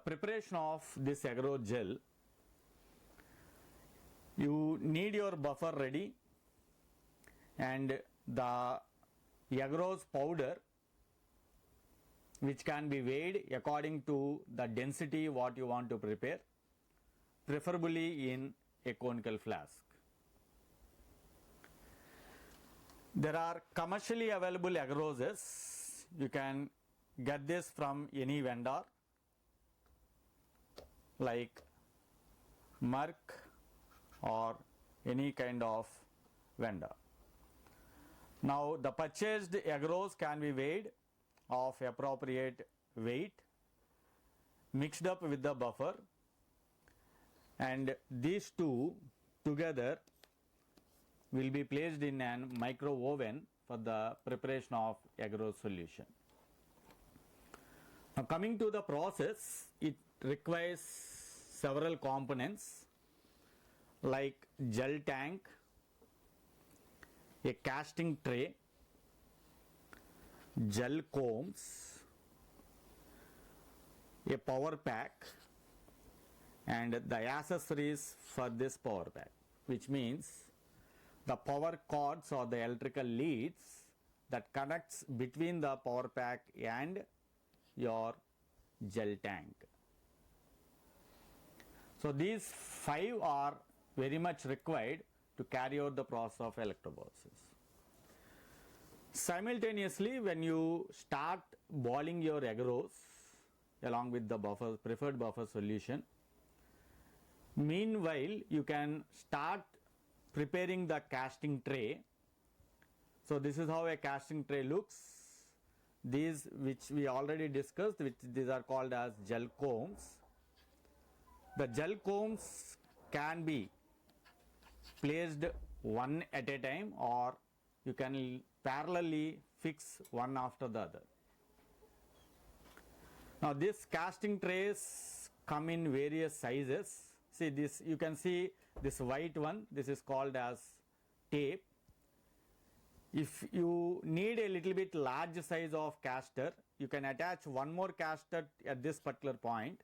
preparation of this agarose gel, you need your buffer ready and the agarose powder, which can be weighed according to the density what you want to prepare, preferably in a conical flask. There are commercially available agaroses. You can get this from any vendor like Merck or any kind of vendor. Now the purchased agarose can be weighed of appropriate weight, mixed up with the buffer, and these two together will be placed in an micro oven for the preparation of agarose solution. Now coming to the process, it requires several components like gel tank, a casting tray, gel combs, a power pack, and the accessories for this power pack, which means the power cords or the electrical leads that connects between the power pack and your gel tank. So these 5 are very much required to carry out the process of electrolysis. Simultaneously, when you start boiling your agarose along with the preferred buffer solution, meanwhile you can start preparing the casting tray. So this is how a casting tray looks. These, which we already discussed, these are called as gel combs. The gel combs can be placed one at a time, or you can parallelly fix one after the other. Now these casting trays come in various sizes. See this, you can see this white one, this is called as tape. If you need a little bit large size of caster, you can attach one more caster at this particular point,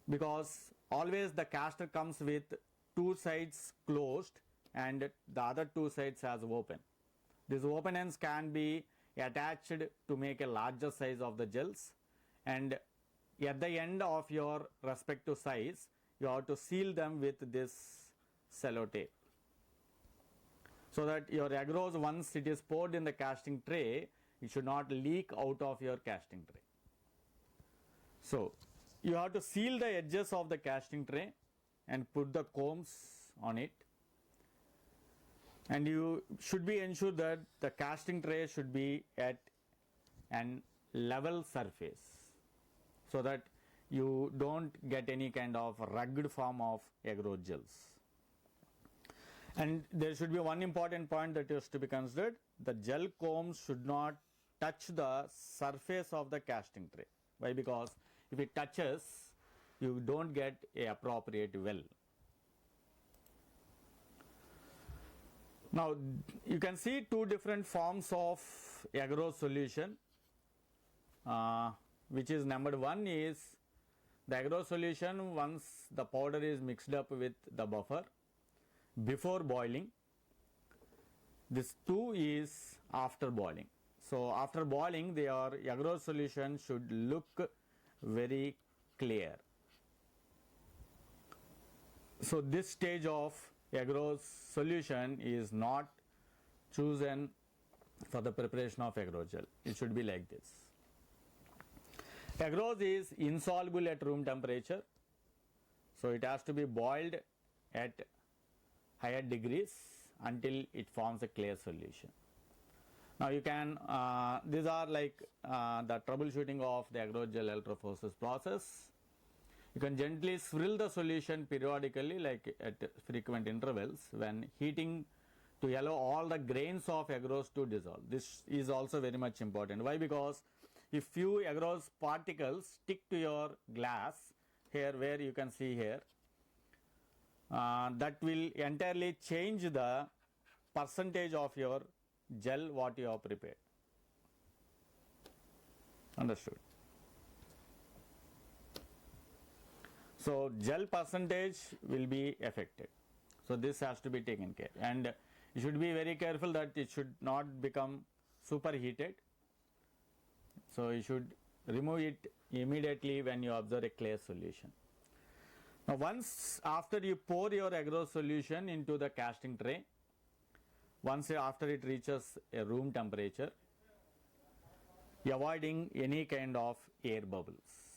because always the caster comes with 2 sides closed and the other 2 sides as open. These open ends can be attached to make a larger size of the gels, and at the end of your respective size you have to seal them with this cello tape, so that your agarose, once it is poured in the casting tray, it should not leak out of your casting tray. So you have to seal the edges of the casting tray and put the combs on it, and you should be ensured that the casting tray should be at an level surface, so that you don't get any kind of rugged form of agarose gels. And there should be one important point that is to be considered: the gel combs should not touch the surface of the casting tray. Why? Because if it touches, you don't get a appropriate well. Now you can see 2 different forms of agarose solution, which is number 1 is the agarose solution once the powder is mixed up with the buffer before boiling. This 2 is after boiling. So after boiling, your agarose solution should look very clear. So this stage of agarose solution is not chosen for the preparation of agarose gel. It should be like this. Agarose is insoluble at room temperature, so it has to be boiled at higher degrees until it forms a clear solution. Now you can, these are like the troubleshooting of the agarose gel electrophoresis process. You can gently swirl the solution periodically, like at frequent intervals, when heating, to allow all the grains of agarose to dissolve. This is also very much important. Why? Because if few agarose particles stick to your glass here, where you can see here, that will entirely change the percentage of your gel what you have prepared. Understood? So gel percentage will be affected. So this has to be taken care, and you should be very careful that it should not become superheated. So you should remove it immediately when you observe a clear solution. Now once after you pour your agarose solution into the casting tray, once after it reaches a room temperature, avoiding any kind of air bubbles.